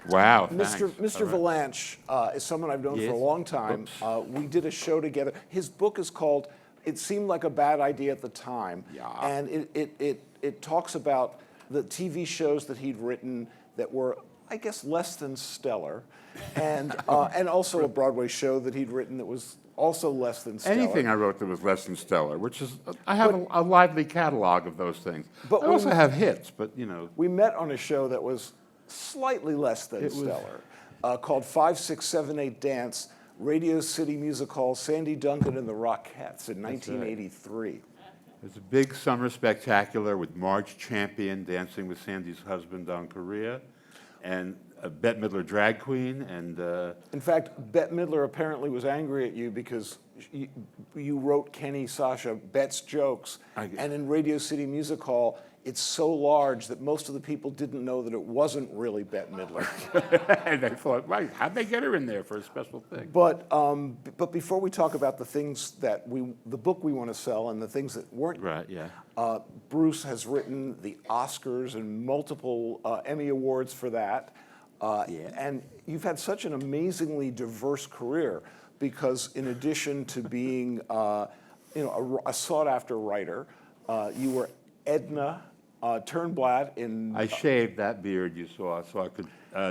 Wow, thanks. Mr. All right. Vilanch is someone I've known for a Yes. long time. We did a show together. His book is called "It Seemed Like a Bad Idea at the Time," Yeah. and it talks about the TV shows that he'd written that were, I guess, less than stellar, and also a Broadway show that he'd written that was also less than stellar. Anything I wrote that was less than stellar, which is, I have a lively catalog of those things. But I also have hits, but you know. We met on a show that was slightly less than stellar, called 5, 6, 7, 8 Dance, Radio City Music Hall, Sandy Duncan and the Rockettes in 1983. It's a big summer spectacular with Marge Champion dancing with Sandy's husband on Korea, and a Bette Midler drag queen, and in fact, Bette Midler apparently was angry at you because you wrote Kenny, Sasha, Bette's jokes, and in Radio City Music Hall, it's so large that most of the people didn't know that it wasn't really Bette Midler. and they thought, right, how'd they get her in there for a special thing? But before we talk about the things that the book we want to sell and the things that weren't, Right, yeah. Bruce has written the Oscars and multiple Emmy Awards for that. And you've had such an amazingly diverse career because in addition to being a sought-after writer, you were Edna Turnblad in... I shaved that beard you saw so I could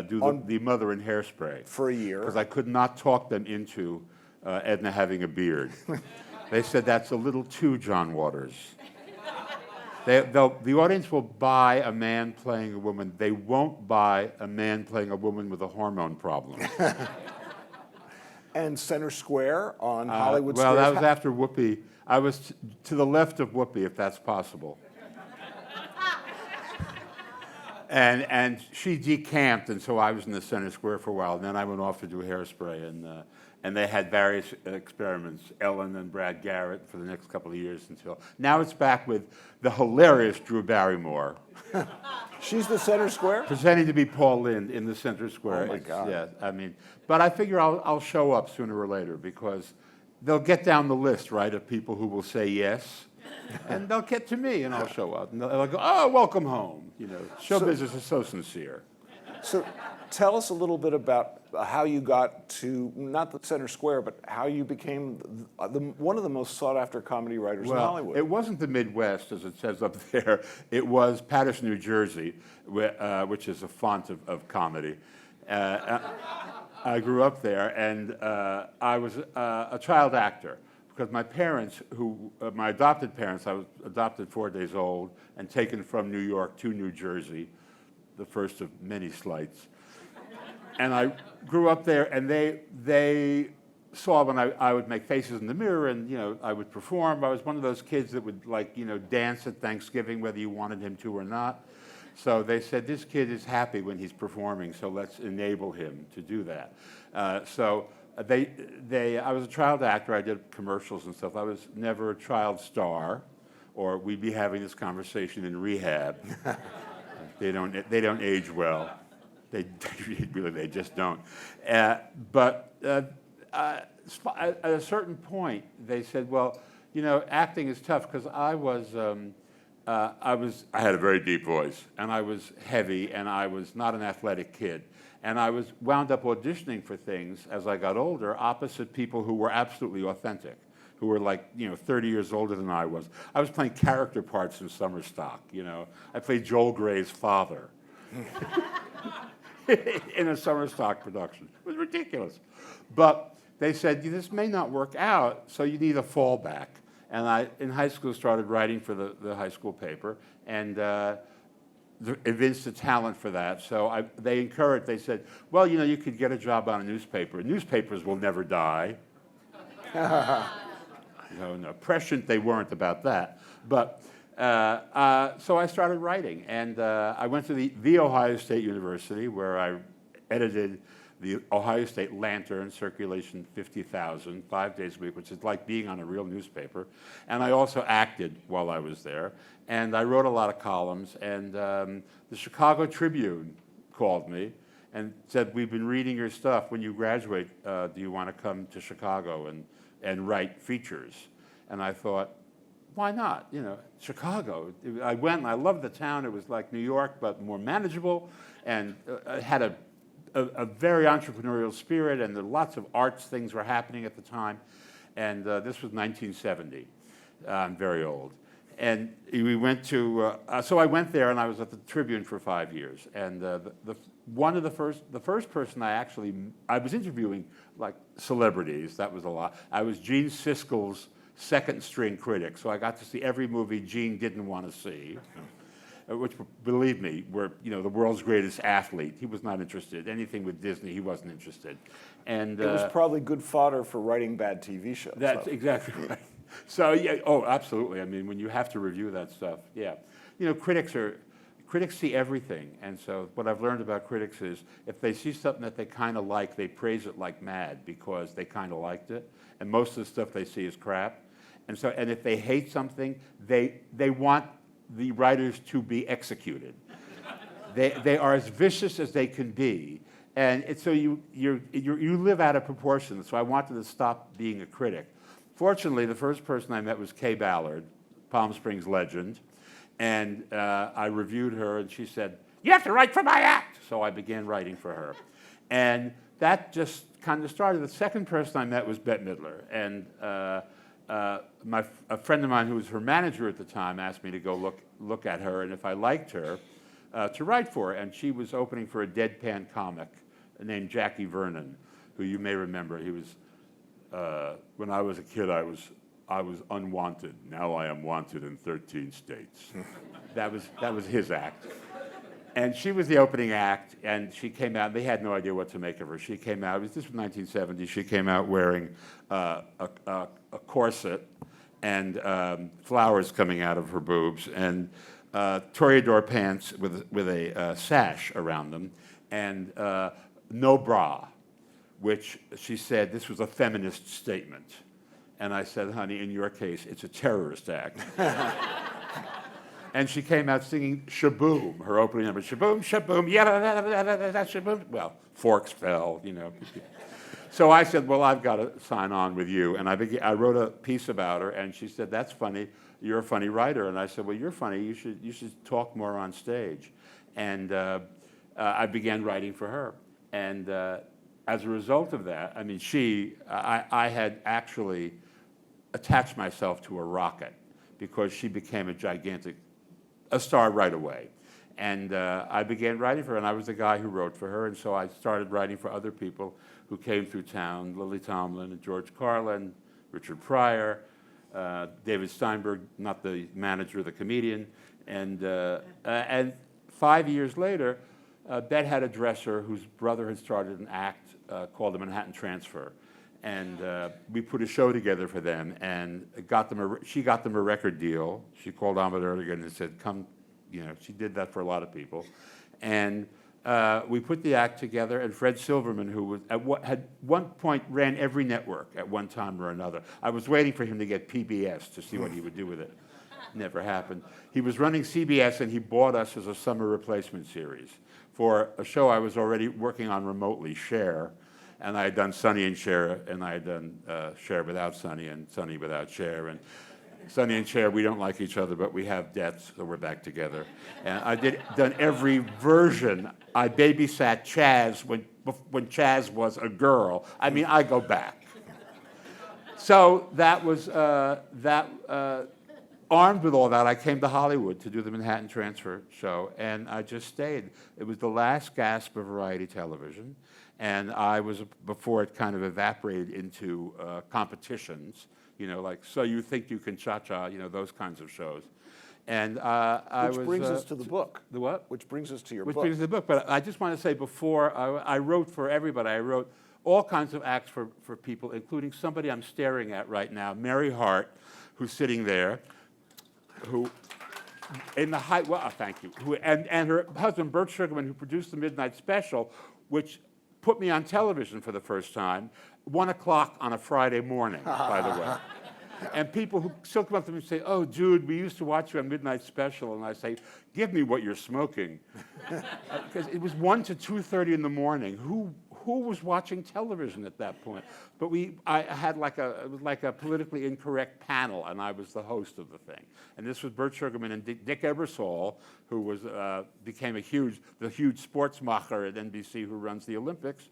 do the mother in Hairspray. For a year. Because I could not talk them into Edna having a beard. They said that's a little too John Waters. The audience will buy a man playing a woman. They won't buy a man playing a woman with a hormone problem. And Center Square on Hollywood Well, Squares. that was after Whoopi. I was to the left of Whoopi, if that's possible. And she decamped, and so I was in the Center Square for a while. And then I went off to do Hairspray, and they had various experiments, Ellen and Brad Garrett, for the next couple of years until now. It's back with the hilarious Drew Barrymore. She's the Center Square? Presenting to be Paul Lynde in the Center Square. Oh my God! Yeah, I mean, but I figure I'll show up sooner or later because they'll get down the list, right, of people who will say yes. And they'll get to me, and I'll show up, and they'll go, "Oh, welcome home." You know, show business is so sincere. So, tell us a little bit about how you got to not the Center Square, but how you became one of the most sought-after comedy writers in Hollywood. It wasn't the Midwest, as it says up there. It was Paterson, New Jersey, which is a font of comedy. I grew up there, and I was a child actor. Because my parents, my adopted parents, I was adopted 4 days old and taken from New York to New Jersey, the first of many slights. And I grew up there, and they saw when I would make faces in the mirror, and I would perform. I was one of those kids that would dance at Thanksgiving, whether you wanted him to or not. So they said, this kid is happy when he's performing, so let's enable him to do that. I was a child actor. I did commercials and stuff. I was never a child star, or we'd be having this conversation in rehab. They don't age well. They just don't. But at a certain point, they said, well, acting is tough because I had a very deep voice, and I was heavy, and I was not an athletic kid. And I wound up auditioning for things as I got older opposite people who were absolutely authentic, who were 30 years older than I was. I was playing character parts in summer stock, I played Joel Grey's father in a summer stock production. It was ridiculous. But they said, this may not work out, so you need a fallback. And I, in high school, started writing for the high school paper, and evinced the talent for that. So they said, well, you could get a job on a newspaper. Newspapers will never die. No, prescient they weren't about that. But so I started writing, and I went to the Ohio State University, where I edited the Ohio State Lantern, circulation 50,000, 5 days a week, which is like being on a real newspaper. And I also acted while I was there. And I wrote a lot of columns. And the Chicago Tribune called me and said, we've been reading your stuff. When you graduate, do you want to come to Chicago and write features? And I thought, why not? Chicago. I went, and I loved the town. It was like New York, but more manageable, and it had a very entrepreneurial spirit, and lots of arts things were happening at the time. And this was 1970. I'm very old. And we went to, so I went there, and I was at the Tribune for 5 years. And the first person I was interviewing like celebrities. That was a lot. I was Gene Siskel's second string critic, so I got to see every movie Gene didn't want to see, which, believe me, were the world's greatest athlete. He was not interested. Anything with Disney, he wasn't interested. And it was probably good fodder for writing bad TV shows. That's exactly right. So yeah, oh, absolutely. I mean, when you have to review that stuff, yeah. Critics see everything, and so what I've learned about critics is if they see something that they kind of like, they praise it like mad because they kind of liked it, and most of the stuff they see is crap. And if they hate something, they want the writers to be executed. They are as vicious as they can be, and so you live out of proportion. So I wanted to stop being a critic. Fortunately, the first person I met was Kay Ballard, Palm Springs legend. And I reviewed her, and she said, "You have to write for my act." So I began writing for her. And that just kind of started. The second person I met was Bette Midler. And a friend of mine who was her manager at the time asked me to go look at her, and if I liked her, to write for her. And she was opening for a deadpan comic named Jackie Vernon, who you may remember. He was, when I was a kid, I was unwanted. Now I am wanted in 13 states. That was his act. And she was the opening act, and she came out. They had no idea what to make of her. She came out. This was 1970. She came out wearing a corset and flowers coming out of her boobs, and Toreador pants with a sash around them, and no bra, which she said this was a feminist statement. And I said, "Honey, in your case, it's a terrorist act." And she came out singing Shaboom, her opening number. Shaboom, shaboom, yeah, shaboom. Well, forks fell, So I said, "Well, I've got to sign on with you." And I wrote a piece about her, and she said, "That's funny. You're a funny writer." And I said, "Well, you're funny. You should talk more on stage." And I began writing for her. And as a result of that, I mean, I had actually attached myself to a rocket because she became a star right away. And I began writing for her, and I was the guy who wrote for her, and so I started writing for other people who came through town, Lily Tomlin and George Carlin, Richard Pryor, David Steinberg, not the manager, the comedian. And 5 years later, Bette had a dresser whose brother had started an act called the Manhattan Transfer. And we put a show together for them, and she got them a record deal. She called Ahmet Ertegun and said, "Come," she did that for a lot of people. And we put the act together, and Fred Silverman, who had one point ran every network at one time or another. I was waiting for him to get PBS to see what he would do with it. Never happened. He was running CBS, and he bought us as a summer replacement series for a show I was already working on remotely, Cher. And I had done Sonny and Cher, and I had done Cher without Sonny and Sonny without Cher. And Sonny and Cher, we don't like each other, but we have debts, so we're back together. And I done every version. I babysat Chaz when Chaz was a girl. I mean, I go back. So that was armed with all that, I came to Hollywood to do the Manhattan Transfer show, and I just stayed. It was the last gasp of variety television. And I was, before it kind of evaporated into competitions, like So You Think You Can Cha-Cha, those kinds of shows. And Which brings us to the book. The what? Which brings us to your book. book. Which brings us to the book. But I just want to say before, I wrote for everybody. I wrote all kinds of acts for people, including somebody I'm staring at right now, Mary Hart, who's sitting there, who... in the height, well, thank you. And her husband, Bert Sugarman, who produced the Midnight Special, which put me on television for the first time, 1 o'clock on a Friday morning, by the way. And people who still come up to me and say, "Oh, dude, we used to watch you on Midnight Special." And I say, "Give me what you're smoking." Because it was 1 to 2:30 in the morning. Who who was watching television at that point. But I had it was like a politically incorrect panel, and I was the host of the thing. And this was Bert Sugarman and Dick Ebersol, who was became the huge sportsmacher at NBC who runs the Olympics,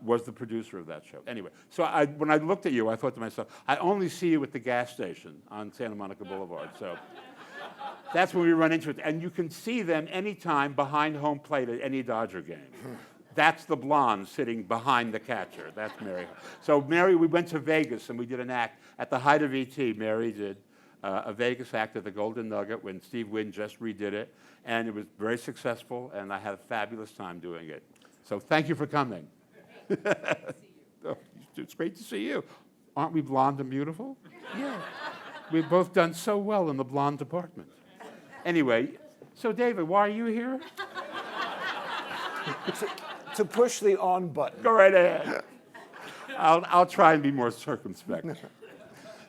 was the producer of that show. Anyway, so when I looked at you, I thought to myself, I only see you at the gas station on Santa Monica Boulevard. So that's when we run into it. And you can see them anytime behind home plate at any Dodger game. That's the blonde sitting behind the catcher. That's Mary. So Mary, we went to Vegas and we did an act. At the height of E.T., Mary did a Vegas act at the Golden Nugget when Steve Wynn just redid it. And it was very successful, and I had a fabulous time doing it. So thank you for coming. Oh, it's great to see you. Aren't we blonde and beautiful? Yeah. We've both done so well in the blonde department. Anyway, so David, why are you here? To push the on button. Go right ahead. I'll try and be more circumspect.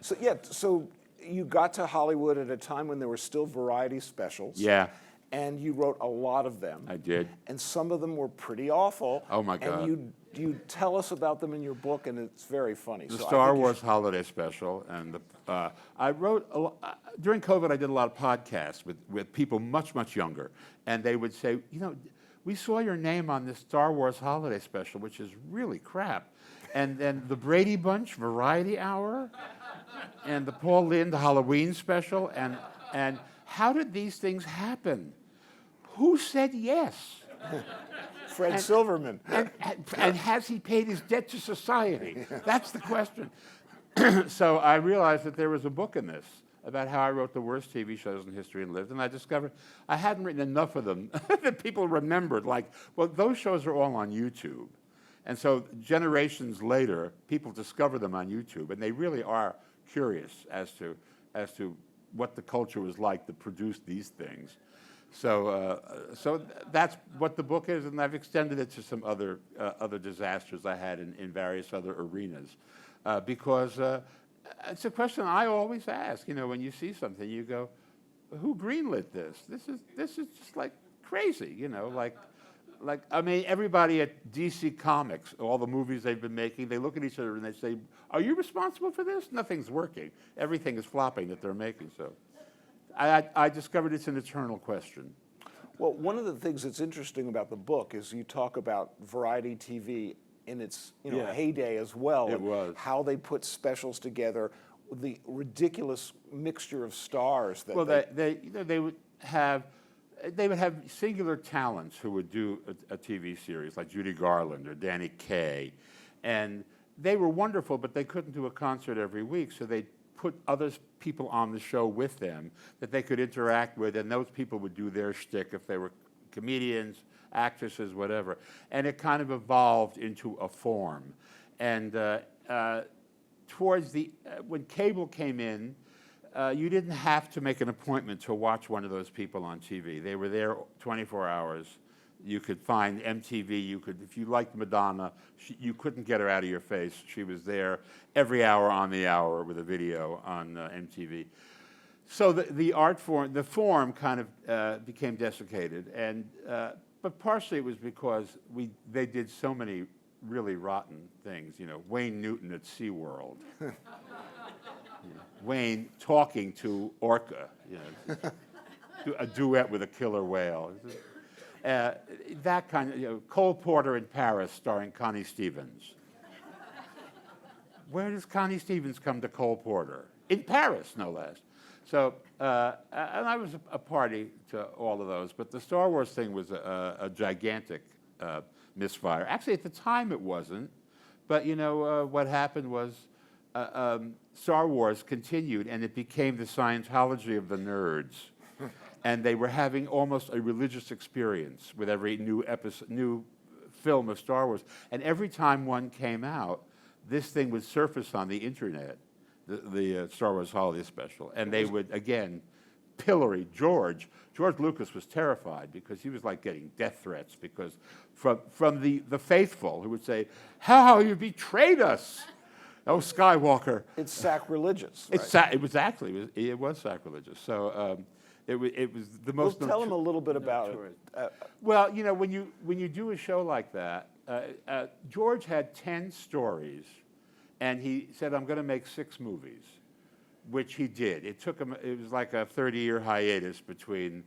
So you got to Hollywood at a time when there were still variety specials. Yeah. And you wrote a lot of them. I did. And some of them were pretty awful. Oh, my God. And you tell us about them in your book, and it's very funny. The Star Wars Holiday Special, and I wrote during COVID. I did a lot of podcasts with people much younger, and they would say, we saw your name on this Star Wars Holiday Special, which is really crap, and then the Brady Bunch Variety Hour, and the Paul Lynde Halloween Special, and how did these things happen? Who said yes? Fred Silverman. And has he paid his debt to society? That's the question. So I realized that there was a book in this about how I wrote the worst TV shows in history and lived, and I discovered I hadn't written enough of them that people remembered. Those shows are all on YouTube. And so generations later, people discover them on YouTube, and they really are curious as to what the culture was like that produced these things. So that's what the book is, and I've extended it to some other disasters I had in various other arenas, because it's a question I always ask. When you see something, you go, "Who greenlit this? This is just like crazy." I mean, everybody at DC Comics, all the movies they've been making, they look at each other and they say, "Are you responsible for this?" Nothing's working. Everything is flopping that they're making. So I discovered it's an eternal question. Well, one of the things that's interesting about the book is you talk about variety TV in its heyday as well. It was. How they put specials together, the ridiculous mixture of stars that they would have. They would have singular talents who would do a TV series, like Judy Garland or Danny Kaye, and they were wonderful, but they couldn't do a concert every week, so they'd put other people on the show with them that they could interact with, and those people would do their shtick if they were comedians, actresses, whatever. And it kind of evolved into a form. And when cable came in, you didn't have to make an appointment to watch one of those people on TV. They were there 24 hours. You could find MTV. If you liked Madonna, you couldn't get her out of your face. She was there every hour on the hour with a video on MTV. So the art form, the form, kind of became desiccated, but partially it was because they did so many really rotten things. Wayne Newton at SeaWorld. Wayne talking to Orca, a duet with a killer whale. That kind of, Cole Porter in Paris starring Connie Stevens. Where does Connie Stevens come to Cole Porter? In Paris, no less. So, and I was a party to all of those, but the Star Wars thing was a gigantic misfire. Actually, at the time it wasn't, but what happened was Star Wars continued, and it became the Scientology of the nerds. And they were having almost a religious experience with every new film of Star Wars. And every time one came out, this thing would surface on the internet, the Star Wars Holiday Special, and they would, again, pillory George. George Lucas was terrified because he was like getting death threats because from the faithful who would say, "How you betrayed us! Oh, Skywalker." It's sacrilegious. Right? It was sacrilegious. So it was the most. Well, tell them a little bit about it. Well, when you do a show like that, George had 10 stories, and he said, I'm going to make 6 movies, which he did. It took him, it was like a 30-year hiatus between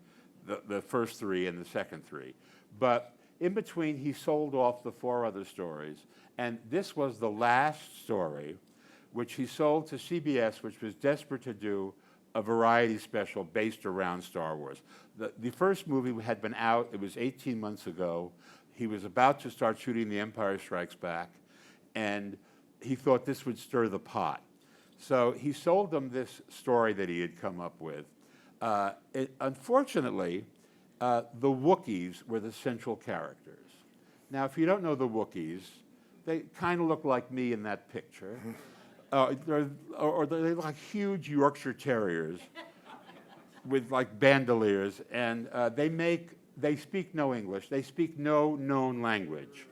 the first 3 and the second 3. But in between, he sold off the 4 other stories, and this was the last story, which he sold to CBS, which was desperate to do a variety special based around Star Wars. The first movie had been out, it was 18 months ago. He was about to start shooting The Empire Strikes Back, and he thought this would stir the pot. So he sold them this story that he had come up with. Unfortunately, the Wookiees were the central characters. Now, if you don't know the Wookiees, they kind of look like me in that picture. They're like huge Yorkshire Terriers with like bandoliers, and they speak no English. They speak no known language.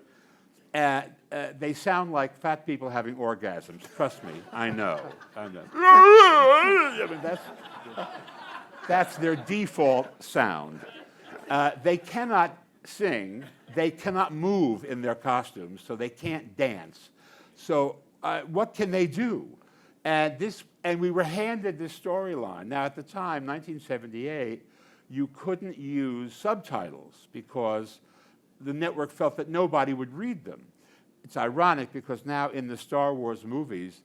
They sound like fat people having orgasms. Trust me, I know. I mean, that's their default sound. They cannot sing. They cannot move in their costumes, so they can't dance. So what can they do? And we were handed this storyline. Now, at the time, 1978, you couldn't use subtitles because the network felt that nobody would read them. It's ironic because now in the Star Wars movies,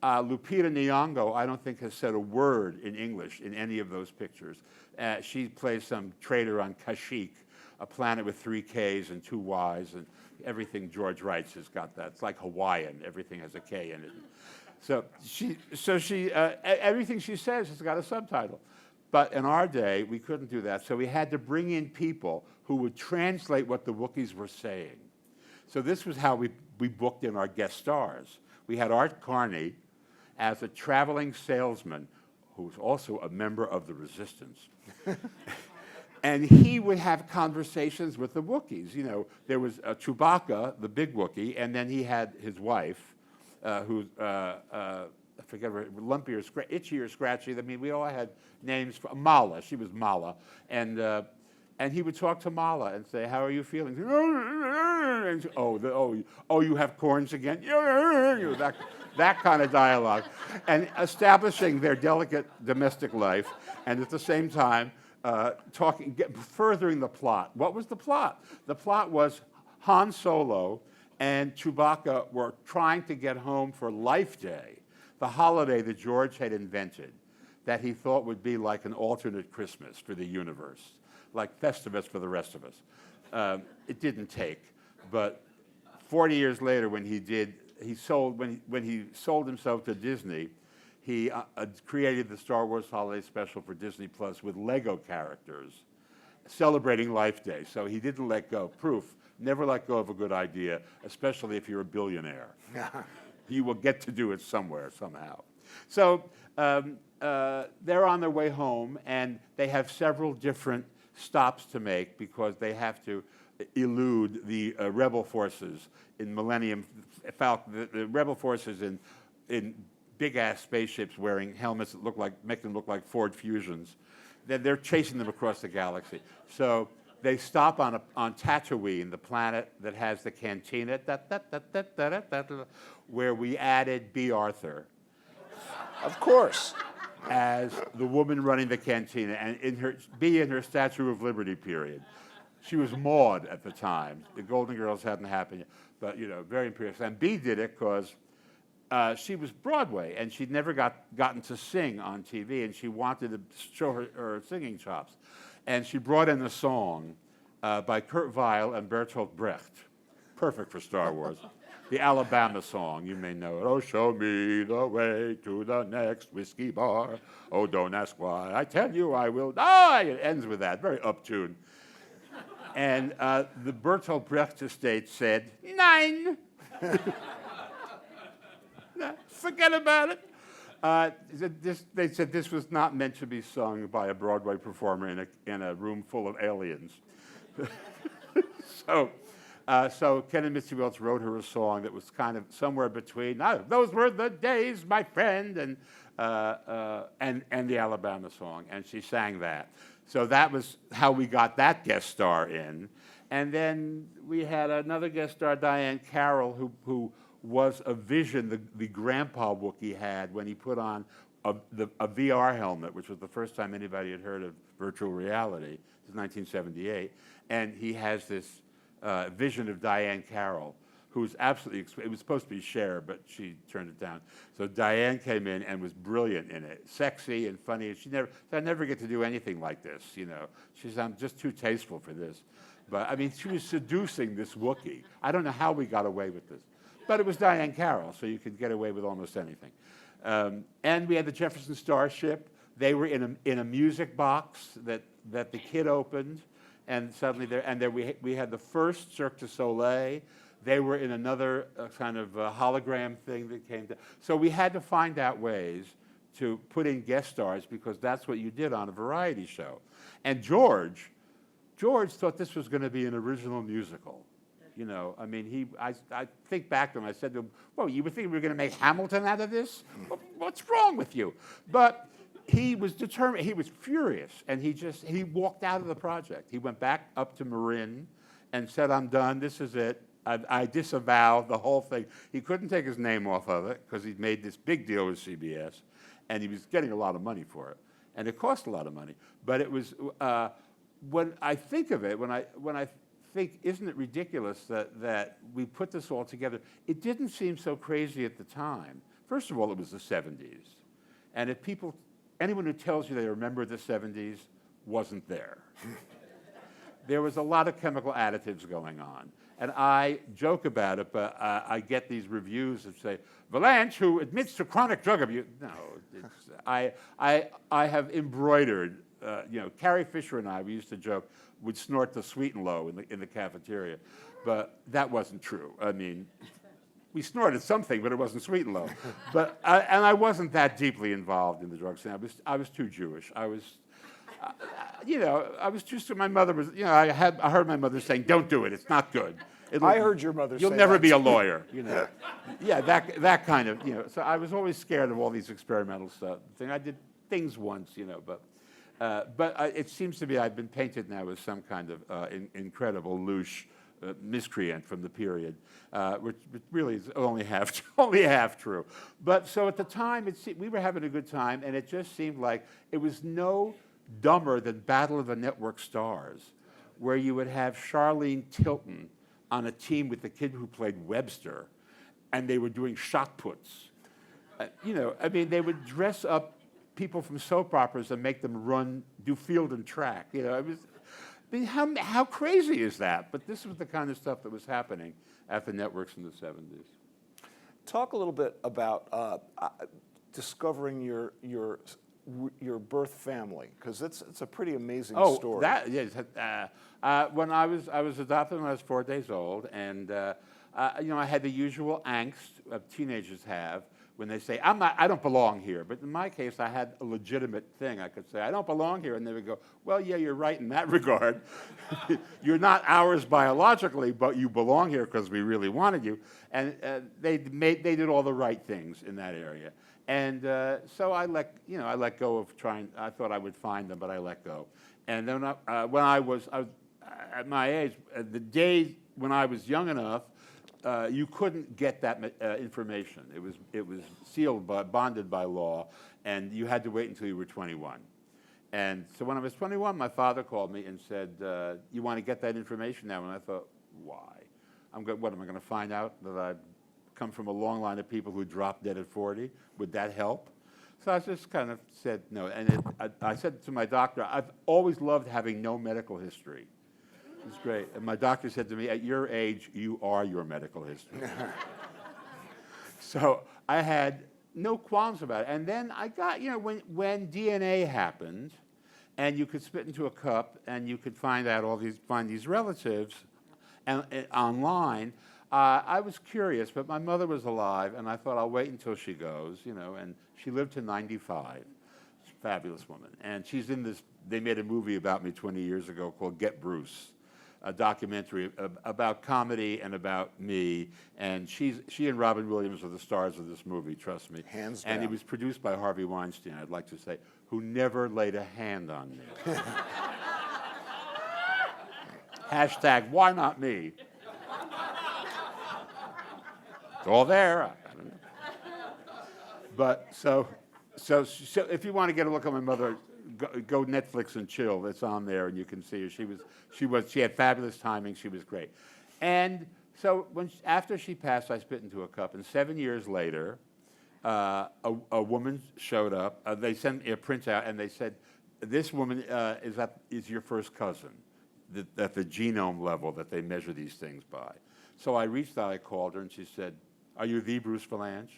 Lupita Nyong'o, I don't think, has said a word in English in any of those pictures. She plays some trader on Kashyyyk, a planet with 3 Ks and 2 Ys, and everything George writes has got that. It's like Hawaiian. Everything has a K in it. So everything she says has got a subtitle. But in our day, we couldn't do that. So we had to bring in people who would translate what the Wookiees were saying. So this was how we booked in our guest stars. We had Art Carney as a traveling salesman who was also a member of the Resistance. And he would have conversations with the Wookiees. You know, there was Chewbacca, the big Wookiee, and then he had his wife, who's, I forget her, lumpy or itchy or scratchy. I mean, we all had names. Mala, she was Mala. And he would talk to Mala and say, how are you feeling? And she, you have corns again? That kind of dialogue. And establishing their delicate domestic life, and at the same time, furthering the plot. What was the plot? The plot was Han Solo and Chewbacca were trying to get home for Life Day, the holiday that George had invented, that he thought would be like an alternate Christmas for the universe, like Festivus for the rest of us. It didn't take, but 40 years later, when he sold himself to Disney, he created the Star Wars Holiday Special for Disney Plus with Lego characters, celebrating Life Day. So he didn't let go. Proof: never let go of a good idea, especially if you're a billionaire. You will get to do it somewhere, somehow. So they're on their way home, and they have several different stops to make because they have to elude the rebel forces in Millennium Falcon. The rebel forces in big-ass spaceships wearing helmets that make them look like Ford Fusions. They're chasing them across the galaxy. So they stop on Tatooine, the planet that has the cantina, where we added B. Arthur. Of course. As the woman running the cantina, and in her Statue of Liberty period. She was Maud at the time. The Golden Girls hadn't happened yet, but very imperious. And B did it because she was Broadway, and she'd never gotten to sing on TV, and she wanted to show her singing chops. And she brought in a song by Kurt Weill and Bertolt Brecht, perfect for Star Wars. The Alabama song, you may know it. Oh, show me the way to the next whiskey bar. Oh, don't ask why. I tell you I will die. It ends with that, very uptune. And the Bertolt Brecht estate said, "Nine." Forget about it. They said this was not meant to be sung by a Broadway performer in a room full of aliens. So Ken and Mitzi Welch wrote her a song that was kind of somewhere between "Those Were the Days, My Friend" and the Alabama song, and she sang that. So that was how we got that guest star in. And then we had another guest star, Diane Carroll, who was a vision the grandpa Wookiee had when he put on a VR helmet, which was the first time anybody had heard of virtual reality. It was 1978. And he has this vision of Diane Carroll, who's absolutely, it was supposed to be Cher, but she turned it down. So Diane came in and was brilliant in it, sexy and funny. And said, I never get to do anything like this, you know. She said, I'm just too tasteful for this. But I mean, she was seducing this Wookiee. I don't know how we got away with this. But it was Diane Carroll, so you could get away with almost anything. And we had the Jefferson Starship. They were in a music box that the kid opened, and suddenly we had the first Cirque du Soleil. They were in another kind of hologram thing that came down. So we had to find out ways to put in guest stars because that's what you did on a variety show. And George thought this was going to be an original musical. You know, I mean, I think back to him, I said to him, well, you would think we were going to make Hamilton out of this? What's wrong with you? But he was determined, he was furious, and he walked out of the project. He went back up to Marin and said, I'm done, this is it. I disavow the whole thing. He couldn't take his name off of it because he'd made this big deal with CBS, and he was getting a lot of money for it. And it cost a lot of money. But it was, when I think of it, when I think, isn't it ridiculous that we put this all together? It didn't seem so crazy at the time. First of all, it was the 70s. And if anyone who tells you they remember the 70s wasn't there. There was a lot of chemical additives going on. And I joke about it, but I get these reviews that say, Vilanch, who admits to chronic drug abuse. No, I have embroidered, you know, Carrie Fisher and I, we used to joke, would snort the Sweet and Low in the cafeteria. But that wasn't true. I mean, we snorted something, but it wasn't Sweet and Low. But and I wasn't that deeply involved in the drug scene. I was too Jewish. You know, I was too. My mother was. You know, I heard my mother saying, "Don't do it. It's not good." I heard your mother say you'll never be a lawyer. You know, yeah, that kind of. You know, so I was always scared of all these experimental stuff. I did things once, you know, but it seems to me I've been painted now as some kind of incredible louche miscreant from the period, which really is only half true. But so at the time, we were having a good time, and it just seemed like it was no dumber than Battle of the Network Stars, where you would have Charlene Tilton on a team with the kid who played Webster, and they were doing shot puts. You know, I mean, they would dress up people from soap operas and make them do field and track. You know, it was. I mean, how crazy is that? But this was the kind of stuff that was happening at the networks in the 70s. Talk a little bit about discovering your birth family, because it's a pretty amazing story. Yes. When I was adopted when I was 4 days old, and you know, I had the usual angst teenagers have when they say, I don't belong here. But in my case, I had a legitimate thing. I could say, I don't belong here. And they would go, well, yeah, you're right in that regard. You're not ours biologically, but you belong here because we really wanted you. And they did all the right things in that area. And so I let go of trying. I thought I would find them, but I let go. And then when I was at my age, the days when I was young enough, you couldn't get that information. It was sealed, bonded by law, and you had to wait until you were 21. And so when I was 21, my father called me and said, "You want to get that information now?" And I thought, "Why? What am I going to find out that I come from a long line of people who dropped dead at 40? Would that help?" So I just kind of said no. And I said to my doctor, "I've always loved having no medical history." It's great. And my doctor said to me, "At your age, you are your medical history." So I had no qualms about it. And then I got, you know, when DNA happened, and you could spit into a cup, and you could find these relatives, and online, I was curious. But my mother was alive, and I thought I'll wait until she goes, you know. And she lived to 95. She's a fabulous woman, and she's in this. They made a movie about me 20 years ago called Get Bruce, a documentary about comedy and about me, and she and Robin Williams are the stars of this movie, trust me. Hands down. And it was produced by Harvey Weinstein, I'd like to say, who never laid a hand on me. Hashtag, why not me? It's all there. I don't know. But so if you want to get a look at my mother, go Netflix and chill. It's on there, and you can see her. She had fabulous timing. She was great. And so after she passed, I spit into a cup. And 7 years later, a woman showed up. They sent me a printout, and they said, "This woman is your first cousin." At the genome level that they measure these things by. So I reached out, I called her, and she said, "Are you the Bruce Vilanch?"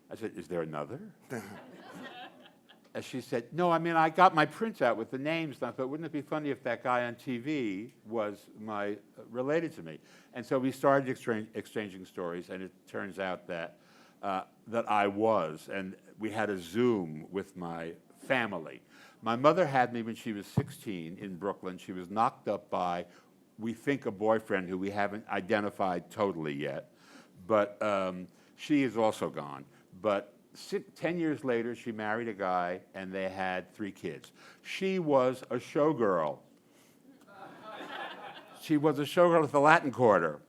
I said, "Is there another?" And she said, "No, I mean, I got my printout with the names, and I thought, wouldn't it be funny if that guy on TV was related to me?" And so we started exchanging stories, and it turns out that I was, and we had a Zoom with my family. My mother had me when she was 16 in Brooklyn. She was knocked up by, we think, a boyfriend who we haven't identified totally yet. But she is also gone. But 10 years later, she married a guy, and they had 3 kids. She was a showgirl. She was a showgirl at the Latin Quarter.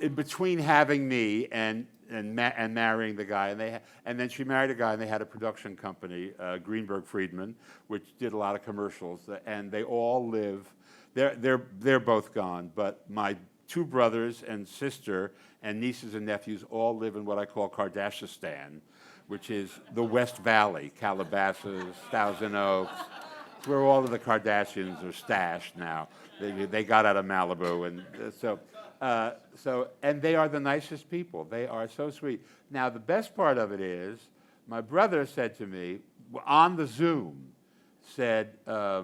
In between having me and marrying the guy, and then she married a guy, and they had a production company, Greenberg Friedman, which did a lot of commercials, and they all live. They're both gone, but my 2 brothers and sister and nieces and nephews all live in what I call Kardashistan, which is the West Valley, Calabasas, Thousand Oaks. It's where all of the Kardashians are stashed now. They got out of Malibu, and and they are the nicest people. They are so sweet. Now, the best part of it is, my brother said to me, on the Zoom, said, I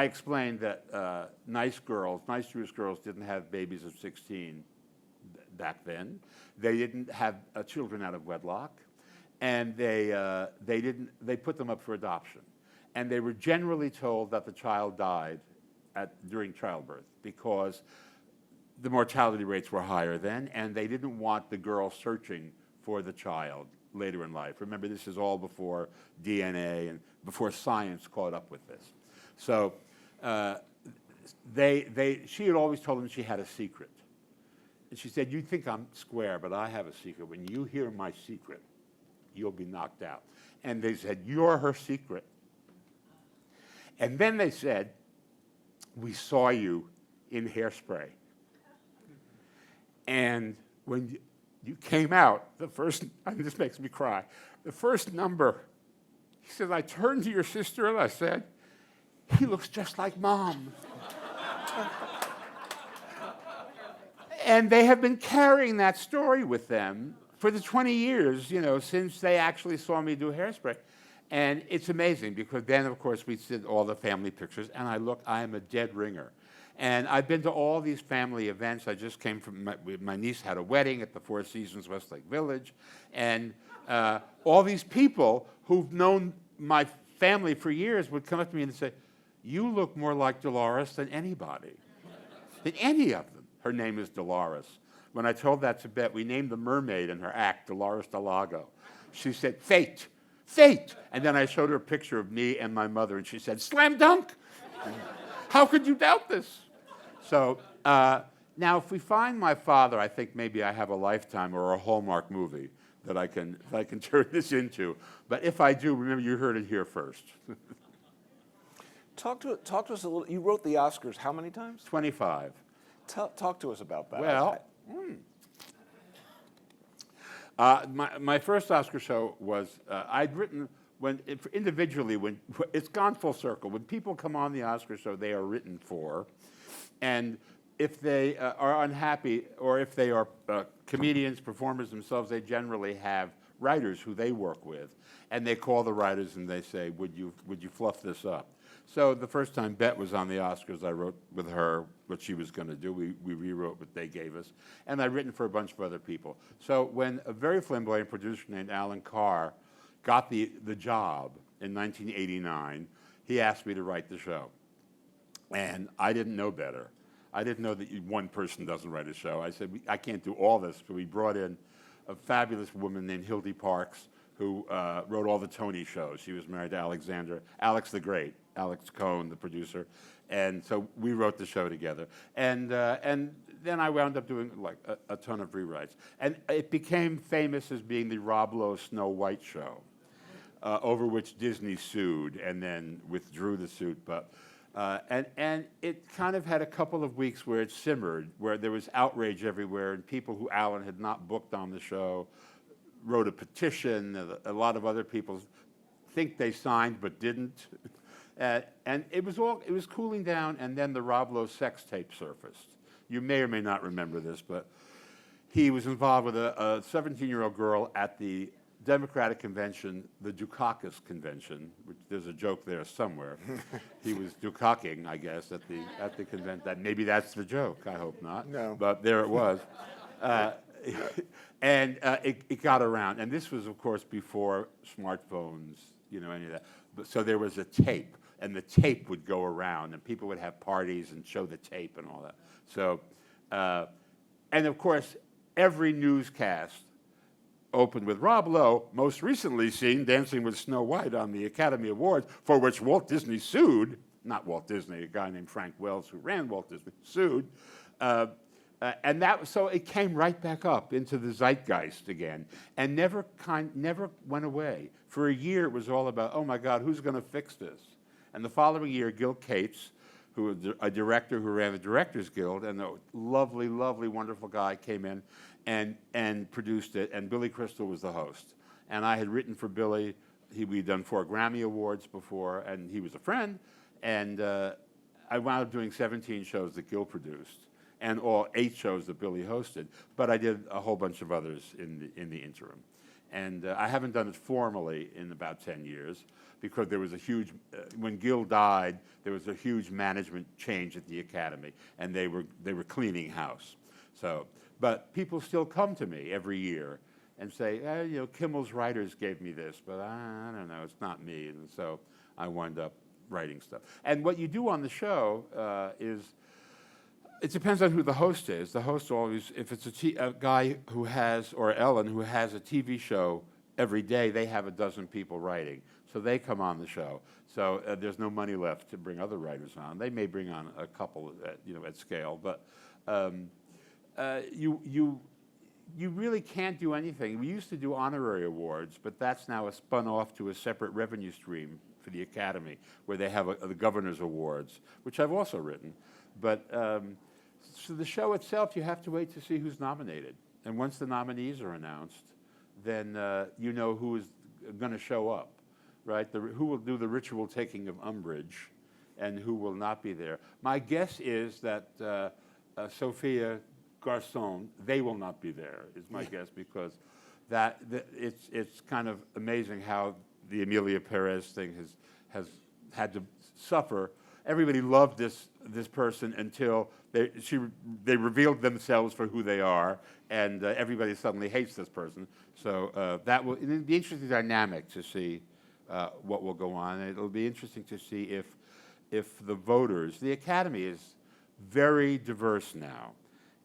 explained that nice Jewish girls didn't have babies of 16 back then. They didn't have children out of wedlock, and they put them up for adoption. And they were generally told that the child died during childbirth because the mortality rates were higher then, and they didn't want the girl searching for the child later in life. Remember, this is all before DNA and before science caught up with this. So she had always told them she had a secret. And she said, "You think I'm square, but I have a secret. When you hear my secret, you'll be knocked out." And they said, "You're her secret." And then they said, "We saw you in Hairspray. And when you came out, and this makes me cry, the first number," he said, "I turned to your sister and I said, he looks just like Mom." And they have been carrying that story with them for the 20 years, since they actually saw me do Hairspray. And it's amazing because then, of course, we did all the family pictures, and I am a dead ringer. And I've been to all these family events. I just came from, my niece had a wedding at the Four Seasons Westlake Village, and all these people who've known my family for years would come up to me and say, "You look more like Dolores than anybody, than any of them." Her name is Dolores. When I told that to Bette, we named the mermaid in her act Dolores Delago. She said, "Fate. Fate." And then I showed her a picture of me and my mother, and she said, "Slam dunk. How could you doubt this?" So now, if we find my father, I think maybe I have a Lifetime or a Hallmark movie that I can turn this into. But if I do, remember, you heard it here first. Talk to us a little. You wrote the Oscars how many times? 25. Talk to us about that. Well, my first Oscar show was, I'd written, individually, it's gone full circle. When people come on the Oscar show, they are written for. And if they are unhappy, or if they are comedians, performers themselves, they generally have writers who they work with. And they call the writers and they say, would you fluff this up? So the first time Bette was on the Oscars, I wrote with her what she was going to do. We rewrote what they gave us. And I'd written for a bunch of other people. So when a very flamboyant producer named Alan Carr got the job in 1989, he asked me to write the show. And I didn't know better. I didn't know that one person doesn't write a show. I said, I can't do all this. So we brought in a fabulous woman named Hildy Parks, who wrote all the Tony shows. She was married to Alex the Great, Alex Cohn, the producer, and so we wrote the show together. And then I wound up doing like a ton of rewrites, and it became famous as being the Rob Lowe Snow White show, over which Disney sued and then withdrew the suit. But and it kind of had a couple of weeks where it simmered, where there was outrage everywhere, and people who Alan had not booked on the show wrote a petition. A lot of other people think they signed but didn't. And it was cooling down, and then the Rob Lowe sex tape surfaced. You may or may not remember this, but he was involved with a 17-year-old girl at the Democratic convention, the Dukakis convention, which there's a joke there somewhere. He was Dukacking, I guess, at the convention. Maybe that's the joke. I hope not. No. But there it was. And it got around. And this was, of course, before smartphones, any of that. So there was a tape, and the tape would go around, and people would have parties and show the tape and all that. So, and of course, every newscast opened with Rob Lowe, most recently seen dancing with Snow White on the Academy Awards, for which Walt Disney sued, not Walt Disney, a guy named Frank Wells who ran Walt Disney, sued. And so it came right back up into the zeitgeist again, and never went away. For a year, it was all about, oh my God, who's going to fix this? And the following year, Gil Cates, who was a director who ran the Directors Guild, and a lovely, lovely, wonderful guy, came in and produced it, and Billy Crystal was the host. And I had written for Billy. We'd done 4 Grammy Awards before, and he was a friend. And I wound up doing 17 shows that Gil produced, and all 8 shows that Billy hosted. But I did a whole bunch of others in the interim. And I haven't done it formally in about 10 years, because there was a huge, when Gil died, there was a huge management change at the Academy, and they were cleaning house. So, but people still come to me every year and say, Kimmel's writers gave me this, but I don't know, it's not me. And so I wind up writing stuff. And what you do on the show is, it depends on who the host is. The host always, if it's a guy who has, or Ellen, who has a TV show every day, they have a dozen people writing. So they come on the show. So there's no money left to bring other writers on. They may bring on a couple at scale, but you really can't do anything. We used to do honorary awards, but that's now spun off to a separate revenue stream for the Academy, where they have the Governor's Awards, which I've also written. But so the show itself, you have to wait to see who's nominated. And once the nominees are announced, then you know who is going to show up, right? Who will do the ritual taking of umbrage and who will not be there. My guess is that Sophia Garçon, they will not be there, is my guess, because it's kind of amazing how the Amelia Perez thing has had to suffer. Everybody loved this person until they revealed themselves for who they are, and everybody suddenly hates this person. So it'll be an interesting dynamic to see what will go on. And it'll be interesting to see if the voters, the Academy is very diverse now.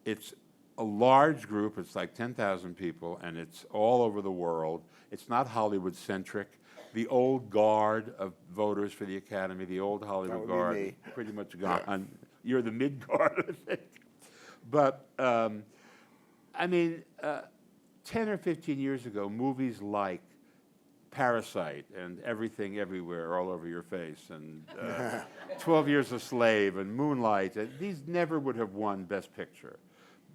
It's a large group. It's like 10,000 people, and it's all over the world. It's not Hollywood-centric. The old guard of voters for the Academy, the old Hollywood guard, me. pretty much gone. Yeah. You're the mid-guard, I think. But, 10 or 15 years ago, movies like Parasite and Everything Everywhere All Over Your Face and 12 Years a Slave and Moonlight, these never would have won Best Picture.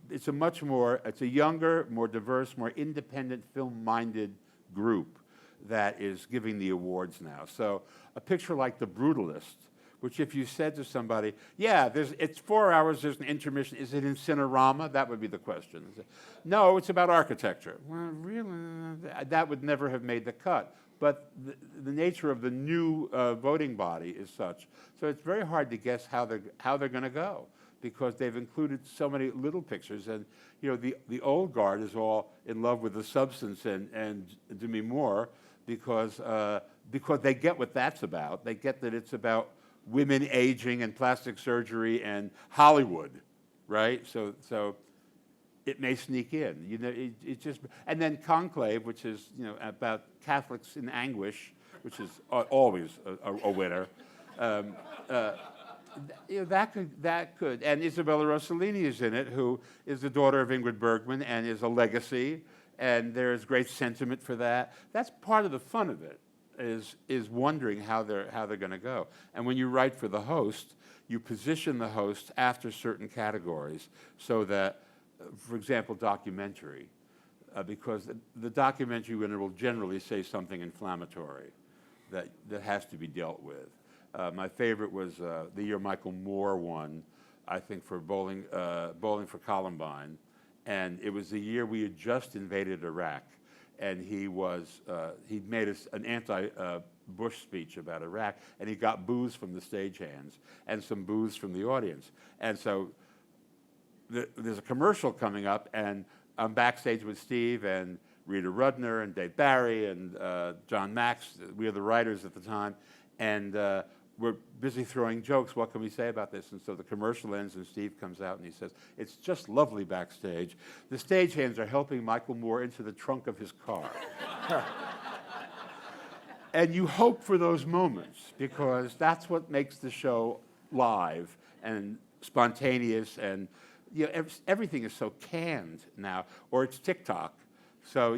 It's a younger, more diverse, more independent, film-minded group that is giving the awards now. So a picture like The Brutalist, which if you said to somebody, it's 4 hours, there's an intermission, is it in Cinerama? That would be the question. No, it's about architecture. Well, really, that would never have made the cut. But the nature of the new voting body is such. So it's very hard to guess how they're going to go, because they've included so many little pictures. And the old guard is all in love with the substance and Demi Moore, because they get what that's about. They get that it's about women aging and plastic surgery and Hollywood, right? So it may sneak in. It just, and then Conclave, which is about Catholics in anguish, which is always a winner. That could, and Isabella Rossellini is in it, who is the daughter of Ingrid Bergman and is a legacy, and there is great sentiment for that. That's part of the fun of it, is wondering how they're going to go. And when you write for the host, you position the host after certain categories, so that, for example, documentary, because the documentary winner will generally say something inflammatory that has to be dealt with. My favorite was the year Michael Moore won, I think, for Bowling for Columbine, and it was the year we had just invaded Iraq, and he made an anti-Bush speech about Iraq, and he got boos from the stagehands and some boos from the audience, and so there's a commercial coming up, and I'm backstage with Steve and Rita Rudner and Dave Barry and John Max. We were the writers at the time, and we're busy throwing jokes. What can we say about this? And so the commercial ends, and Steve comes out and he says, "It's just lovely backstage. The stagehands are helping Michael Moore into the trunk of his car." And you hope for those moments, because that's what makes the show live and spontaneous, and everything is so canned now, or it's TikTok. So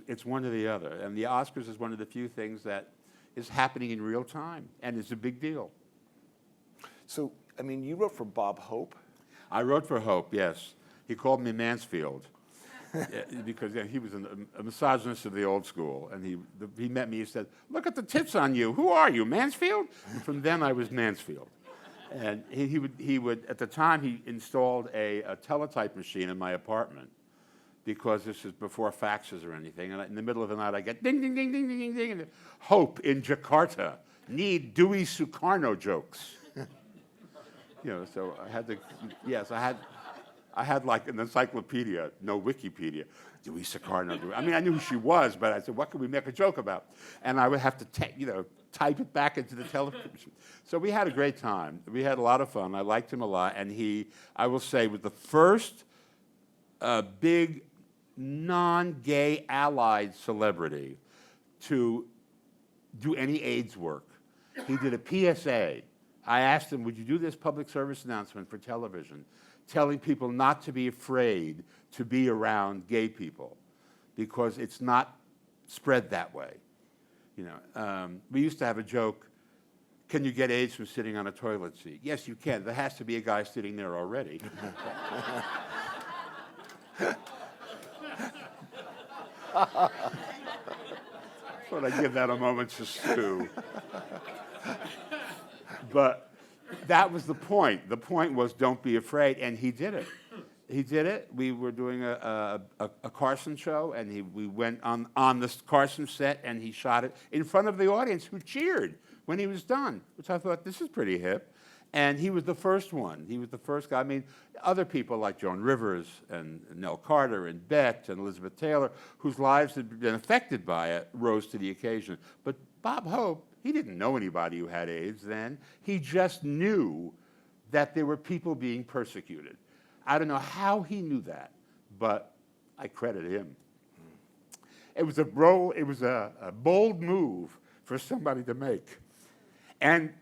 it's one or the other. And the Oscars is one of the few things that is happening in real time, and it's a big deal. So, I mean, you wrote for Bob Hope? I wrote for Hope, yes. He called me Mansfield, because he was a misogynist of the old school, and he met me, he said, "Look at the tits on you. Who are you, Mansfield?" And from then I was Mansfield. And he would, at the time, he installed a teletype machine in my apartment, because this is before faxes or anything. And in the middle of the night, I get ding, ding, ding, ding, ding, ding, ding. And Hope in Jakarta, need Dewey Sukarno jokes. So I had to, yes, I had like an encyclopedia, no Wikipedia. Dewey Sukarno. I mean, I knew who she was, but I said, what can we make a joke about? And I would have to type it back into the television. So we had a great time. We had a lot of fun. I liked him a lot. And I will say, was the first big non-gay allied celebrity to do any AIDS work. He did a PSA. I asked him, would you do this public service announcement for television, telling people not to be afraid to be around gay people, because it's not spread that way. We used to have a joke, can you get AIDS from sitting on a toilet seat? Yes, you can. There has to be a guy sitting there already. Thought I'd give that a moment to stew. But that was the point. The point was, don't be afraid, and he did it. He did it. We were doing a Carson show, and we went on the Carson set, and he shot it in front of the audience, who cheered when he was done, which I thought, this is pretty hip. And he was the first one. He was the first guy. I mean, other people like Joan Rivers and Nell Carter and Bette and Elizabeth Taylor, whose lives had been affected by it, rose to the occasion. But Bob Hope, he didn't know anybody who had AIDS then. He just knew that there were people being persecuted. I don't know how he knew that, but I credit him. It was a bold move for somebody to make. And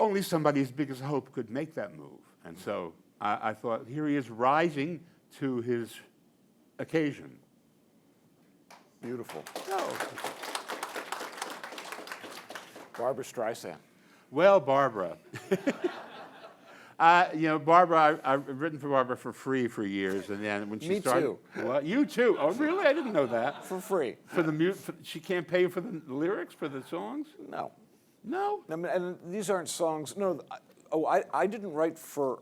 only somebody as big as Hope could make that move. And so I thought, here he is rising to his occasion. Beautiful. Oh. Barbra Streisand. Well, Barbara. Barbara, I've written for Barbara for free for years, and then when she started... Me too. Well, you too? Oh, really? I didn't know that. For free. She can't pay you for the lyrics, for the songs? No. No? I mean, and these aren't songs. No, I didn't write for.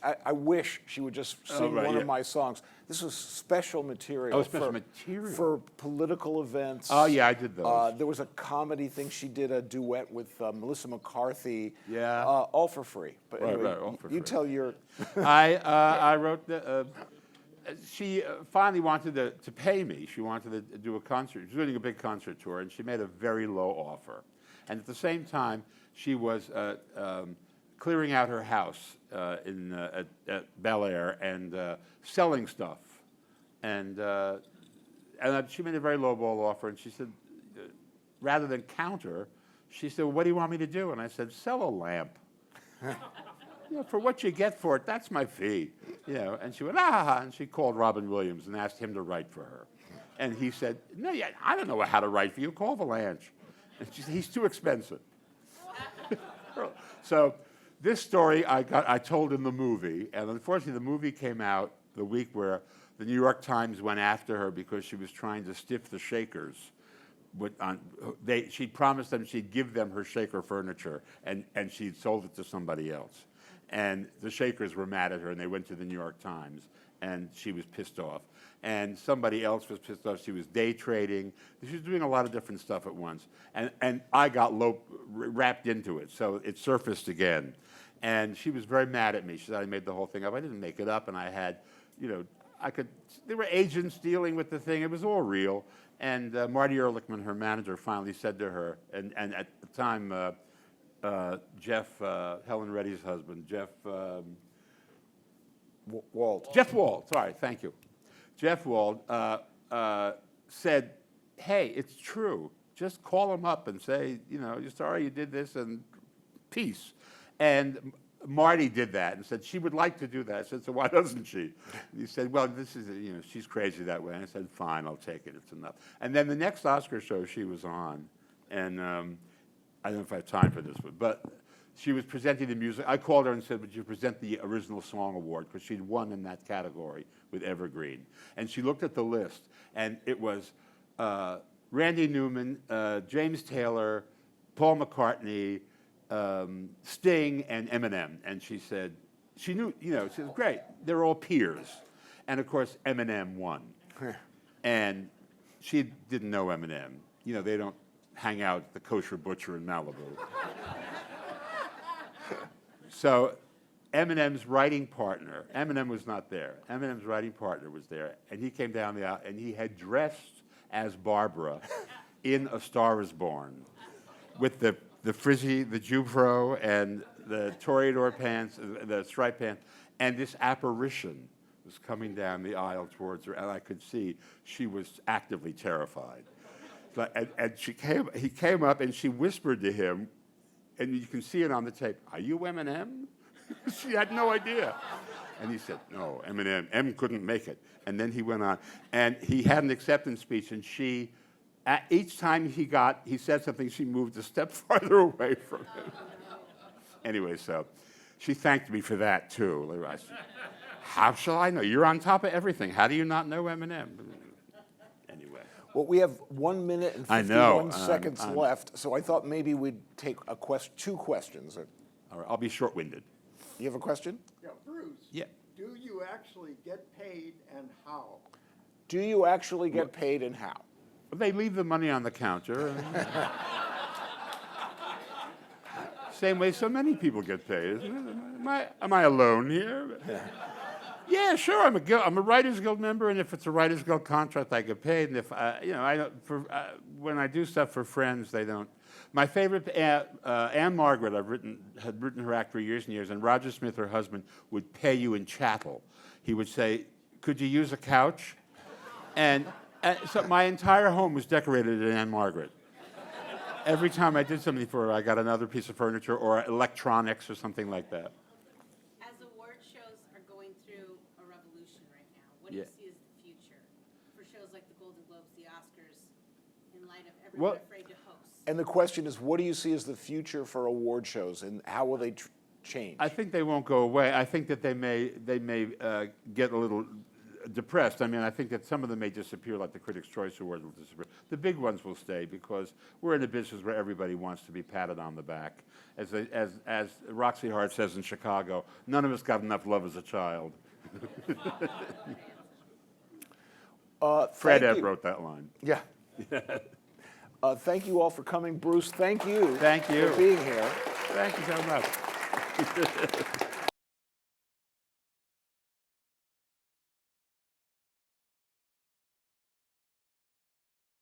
I wish she would just sing one of my songs. This was special material. Oh, special material. For political events. Oh, yeah, I did those. There was a comedy thing. She did a duet with Melissa McCarthy. Yeah. All for free. But anyway, right, all for you free. Tell your. I wrote she finally wanted to pay me. She wanted to do a concert. She was doing a big concert tour, and she made a very low offer. And at the same time, she was clearing out her house at Bel Air and selling stuff. And she made a very lowball offer, and she said, rather than counter, She said, well, what do you want me to do? And I said, sell a lamp. For what you get for it, that's my fee. And she went, and she called Robin Williams and asked him to write for her. And he said, no, yeah, I don't know how to write for you. Call Vilanch. And she said, he's too expensive. So this story I told in the movie, and unfortunately the movie came out the week where the New York Times went after her because she was trying to stiff the Shakers. She'd promised them she'd give them her Shaker furniture, and she'd sold it to somebody else. And the Shakers were mad at her, and they went to the New York Times, and she was pissed off. And somebody else was pissed off. She was day trading. She was doing a lot of different stuff at once. And I got wrapped into it, so it surfaced again. And she was very mad at me. She said I made the whole thing up. I didn't make it up, and I had, there were agents dealing with the thing. It was all real. And Marty Ehrlichman, her manager, finally said to her, and at the time, Jeff, Helen Reddy's husband, Jeff Wald. Jeff Wald, sorry, thank you. Jeff Wald said, hey, it's true. Just call him up and say, you're sorry you did this, and peace. And Marty did that and said, she would like to do that. I said, so why doesn't she? And he said, well, this is, she's crazy that way. And I said, fine, I'll take it, it's enough. And then the next Oscar show she was on, and I don't know if I have time for this one, but she was presenting the music. I called her and said, would you present the Original Song Award? Because she'd won in that category with Evergreen. And she looked at the list, and it was Randy Newman, James Taylor, Paul McCartney, Sting, and Eminem. And she said, she knew, she said, great, they're all peers. And of course, Eminem won. And she didn't know Eminem. They don't hang out at the kosher butcher in Malibu. So Eminem's writing partner, Eminem was not there. Eminem's writing partner was there, and he came down the aisle, and he had dressed as Barbara in A Star Is Born with the frizzy, the Jufro, and the Toreador pants, the striped pants, and this apparition was coming down the aisle towards her, and I could see she was actively terrified. And he came up, and she whispered to him, and you can see it on the tape, are you Eminem? She had no idea. And he said, no, Eminem, M couldn't make it. And then he went on, and he had an acceptance speech, and she, each time he said something, she moved a step farther away from him. Anyway, so she thanked me for that, too. I said, how shall I know? You're on top of everything. How do you not know Eminem? Anyway. Well, we have 1 minute and 51 seconds left, so I thought maybe we'd take two questions. All right, I'll be short-winded. You have a question? Yeah, Bruce. Yeah. Do you actually get paid, and how? Do you actually get paid, and how? They leave the money on the counter. Same way so many people get paid, isn't it? Am I alone here? Yeah, sure. I'm a Writers Guild member, and if it's a Writers Guild contract, I get paid. And if when I do stuff for friends, they don't. My favorite, Anne Margaret, had written her act for years and years, and Roger Smith, her husband, would pay you in chattel. He would say, could you use a couch? And so my entire home was decorated in Anne Margaret. Every time I did something for her, I got another piece of furniture or electronics or something like that. As award shows are going through a revolution right now, what do you see as the future for shows like the Golden Globes, the Oscars, in light of everyone afraid to host? And the question is, what do you see as the future for award shows, and how will they change? I think they won't go away. I think that they may get a little depressed. I mean, I think that some of them may disappear, like the Critics' Choice Award will disappear. The big ones will stay because we're in a business where everybody wants to be patted on the back. As Roxy Hart says in Chicago, none of us got enough love as a child. Fred Ebb wrote that line. Yeah. Thank you all for coming. Bruce, thank you. Thank you. For being here. Thank you so much.